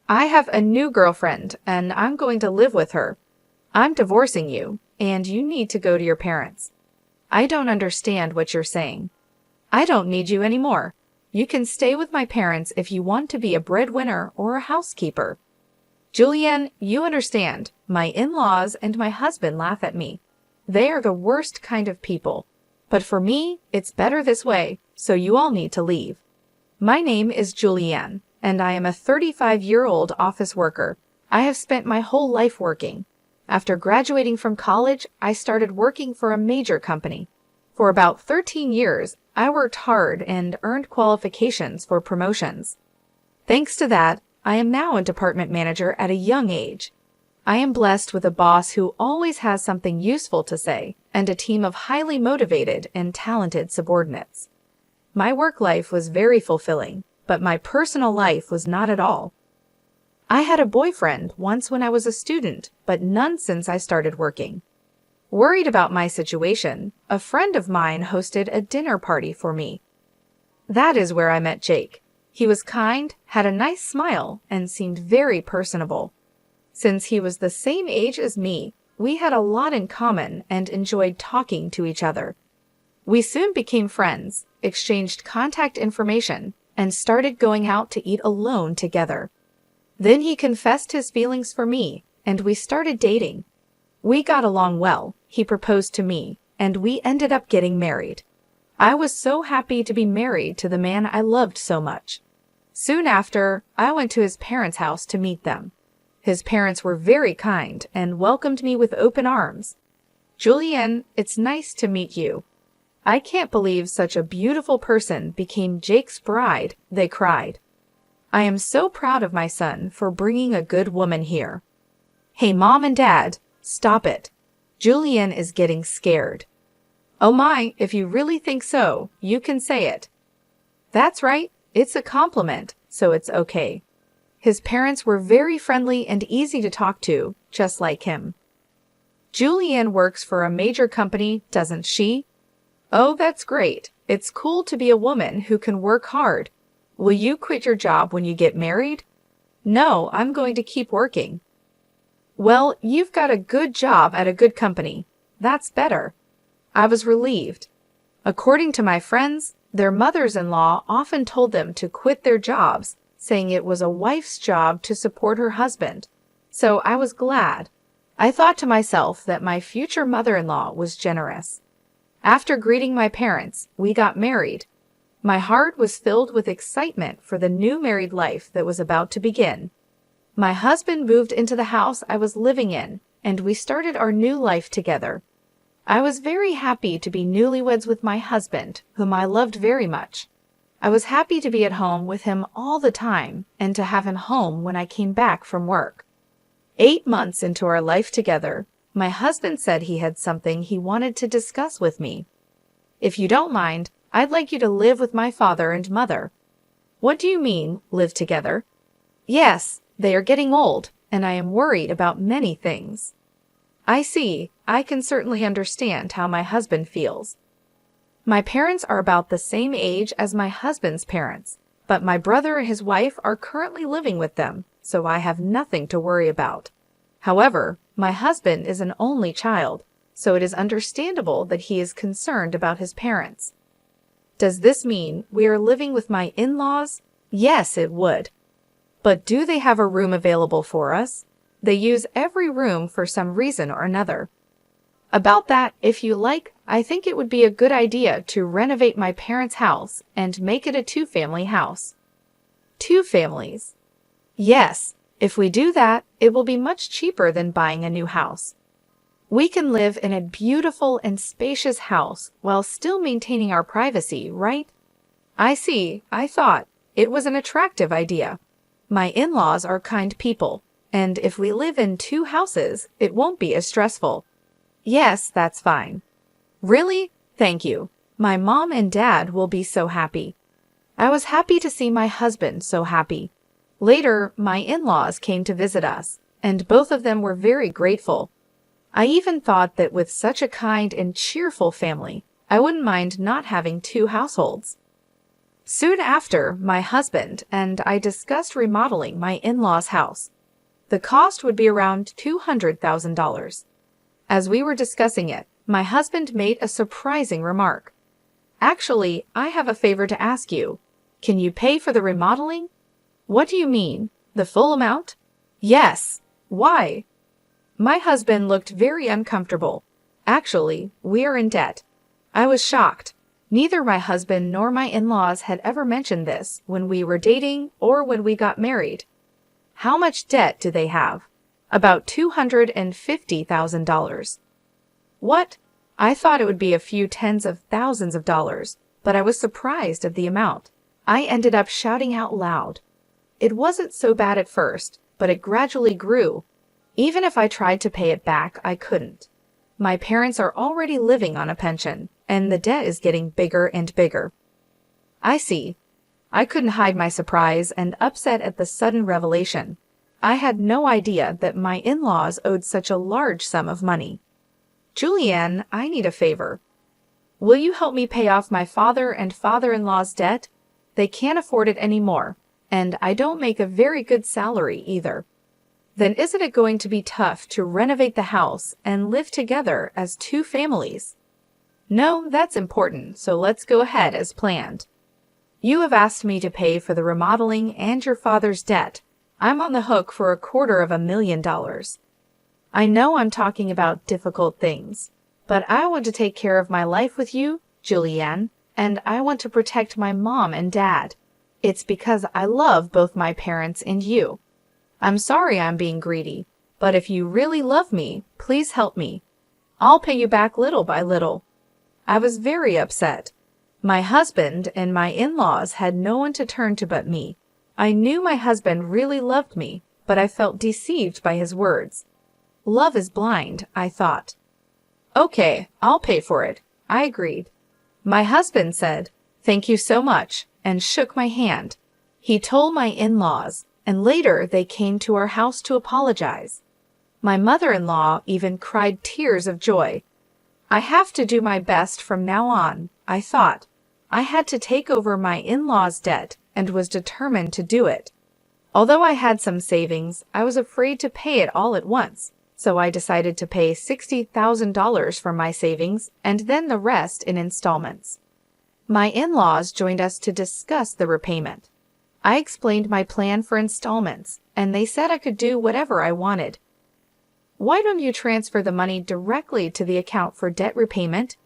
I have a new girlfriend, and I'm going to live with her. I'm divorcing you, and you need to go to your parents. I don't understand what you're saying. I don't need you anymore. You can stay with my parents if you want to be a breadwinner or a housekeeper. Julianne, you understand. My in-laws and my husband laugh at me. They are the worst kind of people. But for me, it's better this way, so you all need to leave. My name is Julianne, and I am a 35-year-old office worker. I have spent my whole life working. After graduating from college, I started working for a major company. For about 13 years, I worked hard and earned qualifications for promotions. Thanks to that, I am now a department manager at a young age. I am blessed with a boss who always has something useful to say and a team of highly motivated and talented subordinates. My work life was very fulfilling, but my personal life was not at all. I had a boyfriend once when I was a student, but none since I started working. Worried about my situation, a friend of mine hosted a dinner party for me. That is where I met Jake. He was kind, had a nice smile, and seemed very personable. Since he was the same age as me, we had a lot in common and enjoyed talking to each other. We soon became friends, exchanged contact information, and started going out to eat alone together. Then he confessed his feelings for me, and we started dating. We got along well, he proposed to me, and we ended up getting married. I was so happy to be married to the man I loved so much. Soon after, I went to his parents' house to meet them. His parents were very kind and welcomed me with open arms. Julianne, it's nice to meet you. I can't believe such a beautiful person became Jake's bride, they cried. I am so proud of my son for bringing a good woman here. Hey, Mom and Dad, stop it. Julianne is getting scared. Oh my, if you really think so, you can say it. That's right, it's a compliment, so it's okay. His parents were very friendly and easy to talk to, just like him. Julianne works for a major company, doesn't she? Oh, that's great. It's cool to be a woman who can work hard. Will you quit your job when you get married? No, I'm going to keep working. Well, you've got a good job at a good company. That's better. I was relieved. According to my friends, their mothers-in-law often told them to quit their jobs, saying it was a wife's job to support her husband. So I was glad. I thought to myself that my future mother-in-law was generous. After greeting my parents, we got married. My heart was filled with excitement for the new married life that was about to begin. My husband moved into the house I was living in, and we started our new life together. I was very happy to be newlyweds with my husband, whom I loved very much. I was happy to be at home with him all the time and to have him home when I came back from work. 8 months into our life together, my husband said he had something he wanted to discuss with me. If you don't mind, I'd like you to live with my father and mother. What do you mean, live together? Yes, they are getting old, and I am worried about many things. I see. I can certainly understand how my husband feels. My parents are about the same age as my husband's parents, but my brother and his wife are currently living with them, so I have nothing to worry about. However, my husband is an only child, so it is understandable that he is concerned about his parents. Does this mean we are living with my in-laws? Yes, it would. But do they have a room available for us? They use every room for some reason or another. About that, if you like, I think it would be a good idea to renovate my parents' house and make it a 2-family house. 2 families. Yes, if we do that, it will be much cheaper than buying a new house. We can live in a beautiful and spacious house while still maintaining our privacy, right? I see. I thought it was an attractive idea. My in-laws are kind people, and if we live in 2 houses, it won't be as stressful. Yes, that's fine. Really? Thank you. My mom and dad will be so happy. I was happy to see my husband so happy. Later, my in-laws came to visit us, and both of them were very grateful. I even thought that with such a kind and cheerful family, I wouldn't mind not having 2 households. Soon after, my husband and I discussed remodeling my in-laws' house. The cost would be around $200,000. As we were discussing it, my husband made a surprising remark. Actually, I have a favor to ask you. Can you pay for the remodeling? What do you mean? The full amount? Yes. Why? My husband looked very uncomfortable. Actually, we are in debt. I was shocked. Neither my husband nor my in-laws had ever mentioned this when we were dating or when we got married. How much debt do they have? About $250,000. What? I thought it would be a few tens of thousands of dollars, but I was surprised at the amount. I ended up shouting out loud. It wasn't so bad at first, but it gradually grew. Even if I tried to pay it back, I couldn't. My parents are already living on a pension, and the debt is getting bigger and bigger. I see. I couldn't hide my surprise and upset at the sudden revelation. I had no idea that my in-laws owed such a large sum of money. Julianne, I need a favor. Will you help me pay off my father and father-in-law's debt? They can't afford it anymore, and I don't make a very good salary either. Then isn't it going to be tough to renovate the house and live together as two families? No, that's important, so let's go ahead as planned. You have asked me to pay for the remodeling and your father's debt. I'm on the hook for $250,000. I know I'm talking about difficult things, but I want to take care of my life with you, Julianne, and I want to protect my mom and dad. It's because I love both my parents and you. I'm sorry I'm being greedy, but if you really love me, please help me. I'll pay you back little by little. I was very upset. My husband and my in-laws had no one to turn to but me. I knew my husband really loved me, but I felt deceived by his words. Love is blind, I thought. Okay, I'll pay for it, I agreed. My husband said, "Thank you so much," and shook my hand. He told my in-laws, and later they came to our house to apologize. My mother-in-law even cried tears of joy. I have to do my best from now on, I thought. I had to take over my in-laws' debt and was determined to do it. Although I had some savings, I was afraid to pay it all at once, so I decided to pay $60,000 from my savings and then the rest in installments. My in-laws joined us to discuss the repayment. I explained my plan for installments, and they said I could do whatever I wanted. Why don't you transfer the money directly to the account for debt repayment?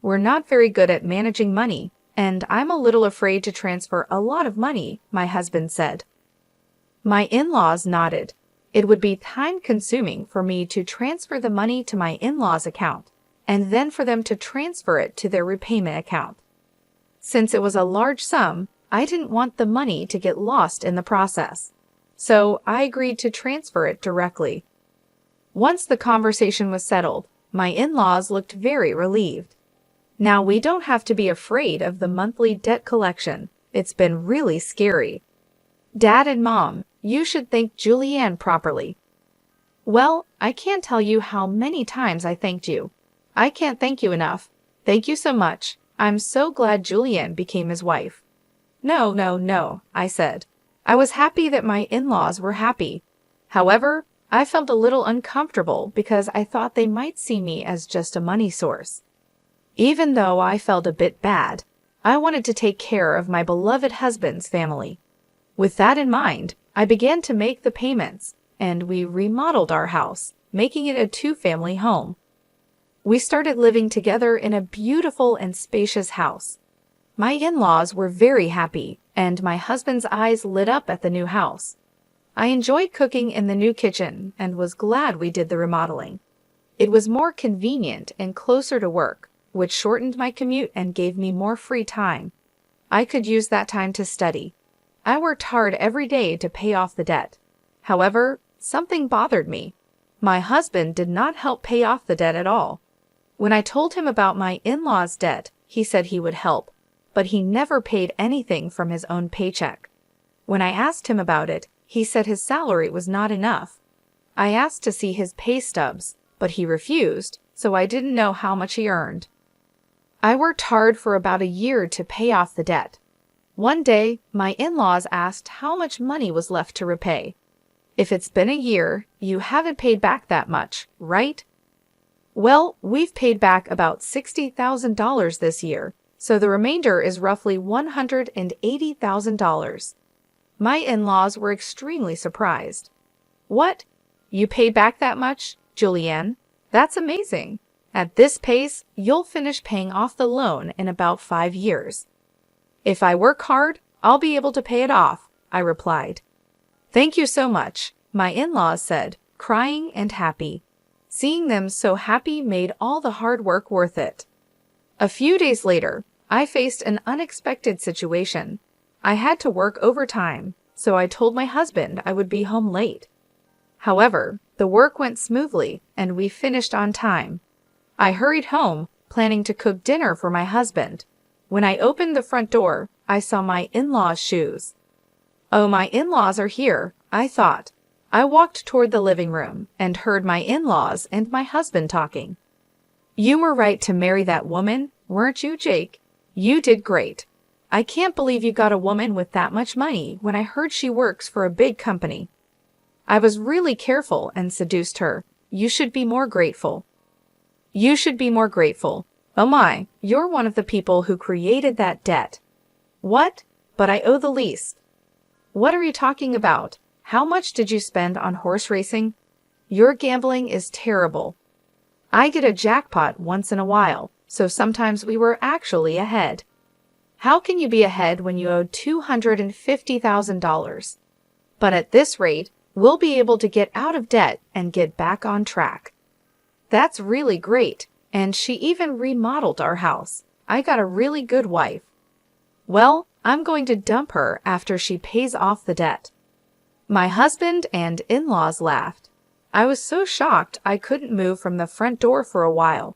We're not very good at managing money, and I'm a little afraid to transfer a lot of money, my husband said. My in-laws nodded. It would be time-consuming for me to transfer the money to my in-laws' account, and then for them to transfer it to their repayment account. Since it was a large sum, I didn't want the money to get lost in the process, so I agreed to transfer it directly. Once the conversation was settled, my in-laws looked very relieved. Now we don't have to be afraid of the monthly debt collection. It's been really scary. Dad and Mom, you should thank Julianne properly. Well, I can't tell you how many times I thanked you. I can't thank you enough. Thank you so much. I'm so glad Julianne became his wife. No, I said. I was happy that my in-laws were happy. However, I felt a little uncomfortable because I thought they might see me as just a money source. Even though I felt a bit bad, I wanted to take care of my beloved husband's family. With that in mind, I began to make the payments, and we remodeled our house, making it a two-family home. We started living together in a beautiful and spacious house. My in-laws were very happy, and my husband's eyes lit up at the new house. I enjoyed cooking in the new kitchen and was glad we did the remodeling. It was more convenient and closer to work, which shortened my commute and gave me more free time. I could use that time to study. I worked hard every day to pay off the debt. However, something bothered me. My husband did not help pay off the debt at all. When I told him about my in-laws' debt, he said he would help, but he never paid anything from his own paycheck. When I asked him about it, he said his salary was not enough. I asked to see his pay stubs, but he refused, so I didn't know how much he earned. I worked hard for about a year to pay off the debt. One day, my in-laws asked how much money was left to repay. If it's been a year, you haven't paid back that much, right? Well, we've paid back about $60,000 this year, so the remainder is roughly $180,000. My in-laws were extremely surprised. What? You paid back that much, Julianne? That's amazing. At this pace, you'll finish paying off the loan in about 5 years. If I work hard, I'll be able to pay it off, I replied. Thank you so much, my in-laws said, crying and happy. Seeing them so happy made all the hard work worth it. A few days later, I faced an unexpected situation. I had to work overtime, so I told my husband I would be home late. However, the work went smoothly and we finished on time. I hurried home, planning to cook dinner for my husband. When I opened the front door, I saw my in-laws' shoes. Oh, my in-laws are here, I thought. I walked toward the living room and heard my in-laws and my husband talking. You were right to marry that woman, weren't you, Jake? You did great. I can't believe you got a woman with that much money when I heard she works for a big company. I was really careful and seduced her. You should be more grateful. You should be more grateful. Oh my, you're one of the people who created that debt. What? But I owe the least. What are you talking about? How much did you spend on horse racing? Your gambling is terrible. I get a jackpot once in a while, so sometimes we were actually ahead. How can you be ahead when you owe $250,000? But at this rate, we'll be able to get out of debt and get back on track. That's really great, and she even remodeled our house. I got a really good wife. Well, I'm going to dump her after she pays off the debt. My husband and in-laws laughed. I was so shocked I couldn't move from the front door for a while.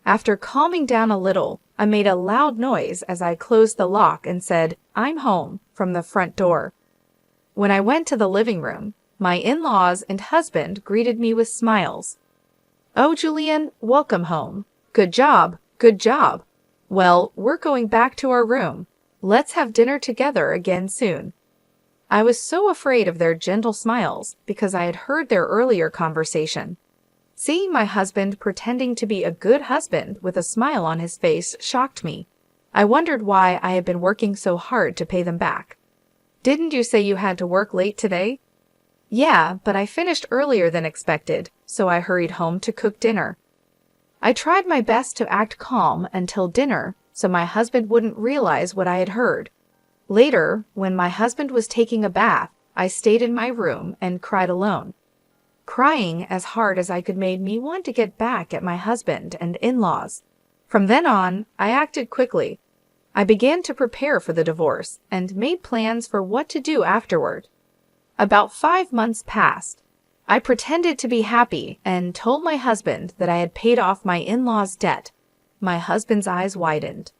After calming down a little, I made a loud noise as I closed the lock and said, "I'm home," from the front door. When I went to the living room, my in-laws and husband greeted me with smiles. "Oh, Julianne, welcome home. Good job, good job. Well, we're going back to our room. Let's have dinner together again soon." I was so afraid of their gentle smiles because I had heard their earlier conversation. Seeing my husband pretending to be a good husband with a smile on his face shocked me. I wondered why I had been working so hard to pay them back. "Didn't you say you had to work late today?" "Yeah, but I finished earlier than expected, so I hurried home to cook dinner." I tried my best to act calm until dinner, so my husband wouldn't realize what I had heard. Later, when my husband was taking a bath, I stayed in my room and cried alone. Crying as hard as I could made me want to get back at my husband and in-laws. From then on, I acted quickly. I began to prepare for the divorce and made plans for what to do afterward. About 5 months passed. I pretended to be happy and told my husband that I had paid off my in-laws' debt. My husband's eyes widened.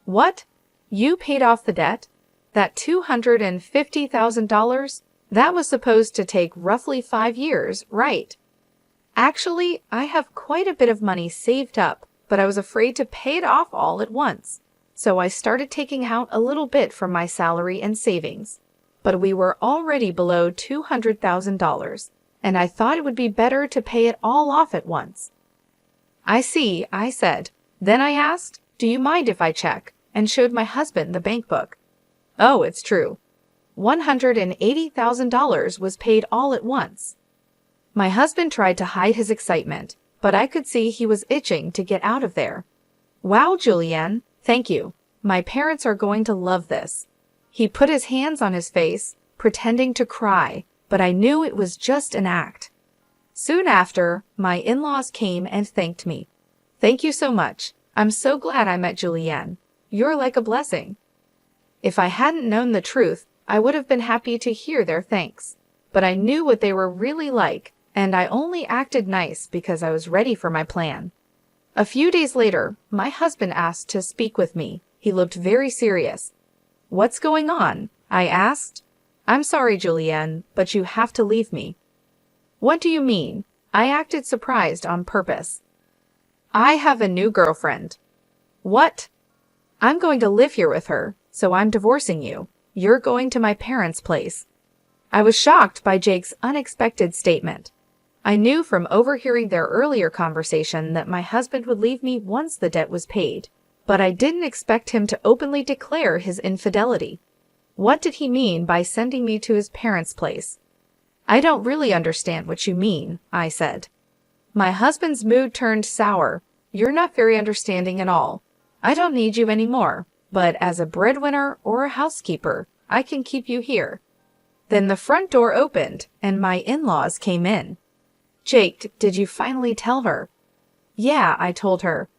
"What? You paid off the debt? That $250,000? That was supposed to take roughly 5 years, right?" "Actually, I have quite a bit of money saved up, but I was afraid to pay it off all at once. So I started taking out a little bit from my salary and savings. But we were already below $200,000, and I thought it would be better to pay it all off at once." "I see," I said. Then I asked, "Do you mind if I check?" and showed my husband the bank book. Oh, it's true. $180,000 was paid all at once. My husband tried to hide his excitement, but I could see he was itching to get out of there. "Wow, Julianne, thank you. My parents are going to love this." He put his hands on his face, pretending to cry, but I knew it was just an act. Soon after, my in-laws came and thanked me. "Thank you so much. I'm so glad I met Julianne. You're like a blessing." If I hadn't known the truth, I would have been happy to hear their thanks. But I knew what they were really like, and I only acted nice because I was ready for my plan. A few days later, my husband asked to speak with me. He looked very serious. "What's going on?" I asked. "I'm sorry, Julianne, but you have to leave me." "What do you mean?" I acted surprised on purpose. "I have a new girlfriend." "What?" "I'm going to live here with her, so I'm divorcing you. You're going to my parents' place." I was shocked by Jake's unexpected statement. I knew from overhearing their earlier conversation that my husband would leave me once the debt was paid, but I didn't expect him to openly declare his infidelity. What did he mean by sending me to his parents' place? "I don't really understand what you mean," I said. My husband's mood turned sour. "You're not very understanding at all. I don't need you anymore, but as a breadwinner or a housekeeper, I can keep you here." Then the front door opened, and my in-laws came in. "Jake, did you finally tell her?" "Yeah, I told her."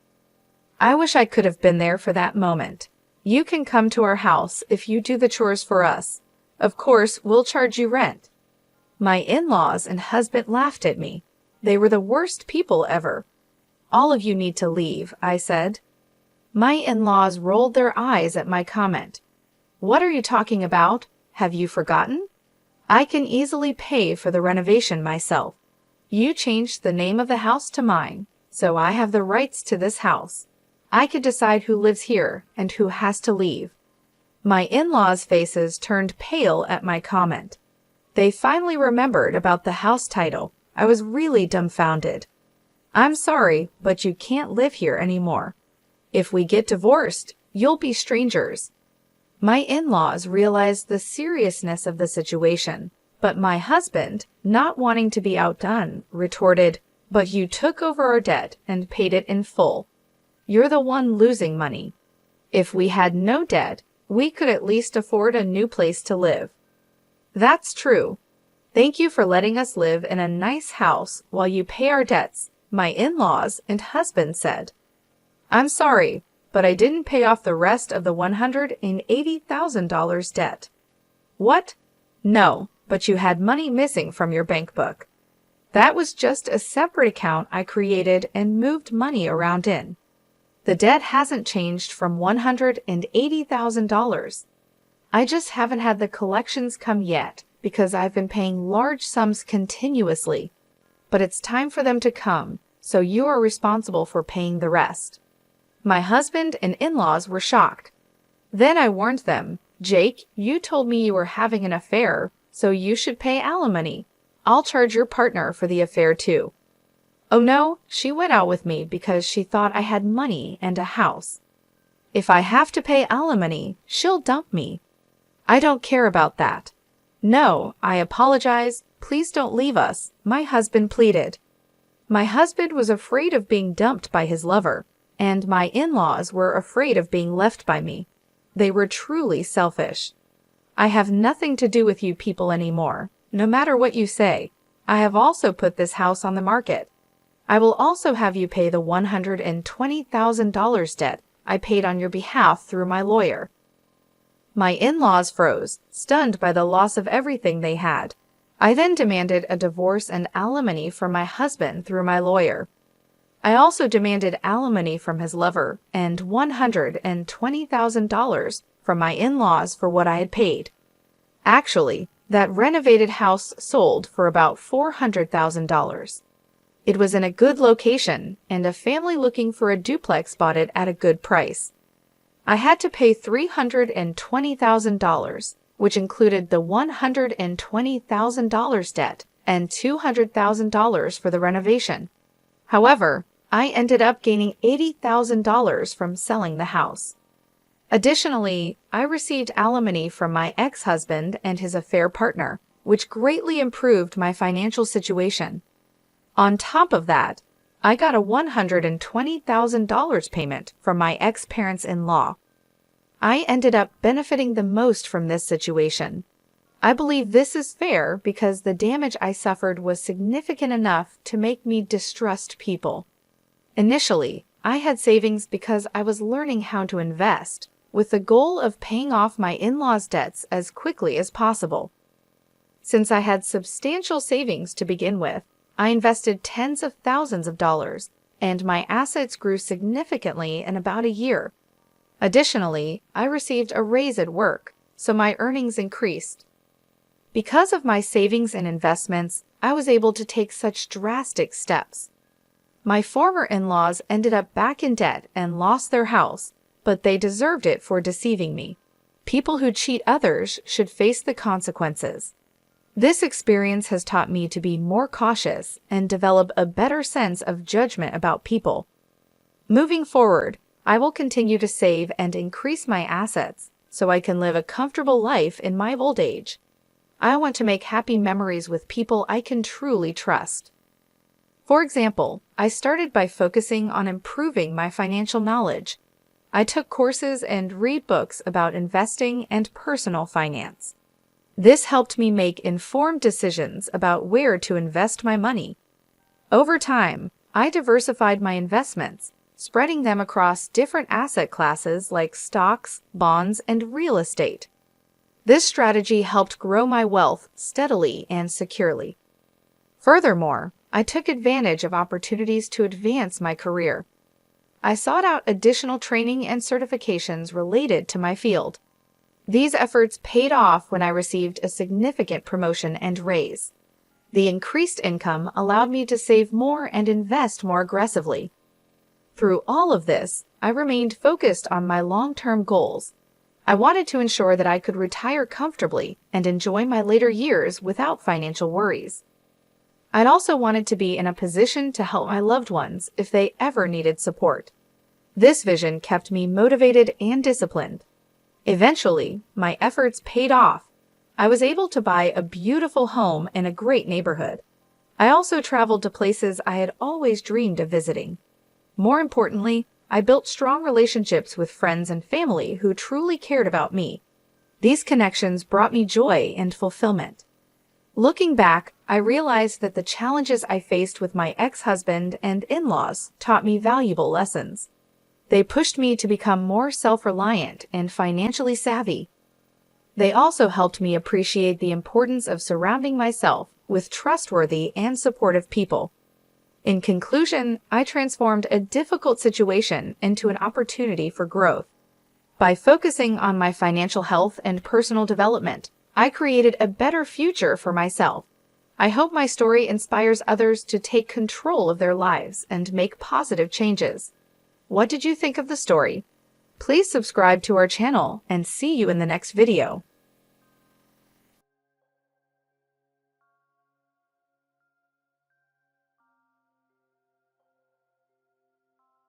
I wish I could have been there for that moment. "You can come to our house if you do the chores for us. Of course, we'll charge you rent." My in-laws and husband laughed at me. They were the worst people ever. "All of you need to leave," I said. My in-laws rolled their eyes at my comment. "What are you talking about? Have you forgotten? I can easily pay for the renovation myself. You changed the name of the house to mine, so I have the rights to this house. I could decide who lives here and who has to leave." My in-laws' faces turned pale at my comment. They finally remembered about the house title. I was really dumbfounded. "I'm sorry, but you can't live here anymore. If we get divorced, you'll be strangers." My in-laws realized the seriousness of the situation, but my husband, not wanting to be outdone, retorted, "But you took over our debt and paid it in full. You're the one losing money. If we had no debt, we could at least afford a new place to live." "That's true. Thank you for letting us live in a nice house while you pay our debts," my in-laws and husband said. "I'm sorry, but I didn't pay off the rest of the $180,000 debt." "What?" "No, but you had money missing from your bank book. That was just a separate account I created and moved money around in. The debt hasn't changed from $180,000. I just haven't had the collections come yet because I've been paying large sums continuously. But it's time for them to come, so you are responsible for paying the rest." My husband and in-laws were shocked. Then I warned them, "Jake, you told me you were having an affair, so you should pay alimony. I'll charge your partner for the affair too." "Oh no, she went out with me because she thought I had money and a house. If I have to pay alimony, she'll dump me. I don't care about that." "No, I apologize. Please don't leave us," my husband pleaded. My husband was afraid of being dumped by his lover, and my in-laws were afraid of being left by me. They were truly selfish. "I have nothing to do with you people anymore, no matter what you say. I have also put this house on the market. I will also have you pay the $120,000 debt I paid on your behalf through my lawyer." My in-laws froze, stunned by the loss of everything they had. I then demanded a divorce and alimony from my husband through my lawyer. I also demanded alimony from his lover and $120,000 from my in-laws for what I had paid. Actually, that renovated house sold for about $400,000. It was in a good location, and a family looking for a duplex bought it at a good price. I had to pay $320,000, which included the $120,000 debt and $200,000 for the renovation. However, I ended up gaining $80,000 from selling the house. Additionally, I received alimony from my ex-husband and his affair partner, which greatly improved my financial situation. On top of that, I got a $120,000 payment from my ex-parents-in-law. I ended up benefiting the most from this situation. I believe this is fair because the damage I suffered was significant enough to make me distrust people. Initially, I had savings because I was learning how to invest, with the goal of paying off my in-laws' debts as quickly as possible. Since I had substantial savings to begin with, I invested tens of thousands of dollars, and my assets grew significantly in about a year. Additionally, I received a raise at work, so my earnings increased. Because of my savings and investments, I was able to take such drastic steps. My former in-laws ended up back in debt and lost their house, but they deserved it for deceiving me. People who cheat others should face the consequences. This experience has taught me to be more cautious and develop a better sense of judgment about people. Moving forward, I will continue to save and increase my assets so I can live a comfortable life in my old age. I want to make happy memories with people I can truly trust. For example, I started by focusing on improving my financial knowledge. I took courses and read books about investing and personal finance. This helped me make informed decisions about where to invest my money. Over time, I diversified my investments, spreading them across different asset classes like stocks, bonds, and real estate. This strategy helped grow my wealth steadily and securely. Furthermore, I took advantage of opportunities to advance my career. I sought out additional training and certifications related to my field. These efforts paid off when I received a significant promotion and raise. The increased income allowed me to save more and invest more aggressively. Through all of this, I remained focused on my long-term goals. I wanted to ensure that I could retire comfortably and enjoy my later years without financial worries. I'd also wanted to be in a position to help my loved ones if they ever needed support. This vision kept me motivated and disciplined. Eventually, my efforts paid off. I was able to buy a beautiful home in a great neighborhood. I also traveled to places I had always dreamed of visiting. More importantly, I built strong relationships with friends and family who truly cared about me. These connections brought me joy and fulfillment. Looking back, I realized that the challenges I faced with my ex-husband and in-laws taught me valuable lessons. They pushed me to become more self-reliant and financially savvy. They also helped me appreciate the importance of surrounding myself with trustworthy and supportive people. In conclusion, I transformed a difficult situation into an opportunity for growth. By focusing on my financial health and personal development, I created a better future for myself. I hope my story inspires others to take control of their lives and make positive changes. What did you think of the story? Please subscribe to our channel and see you in the next video.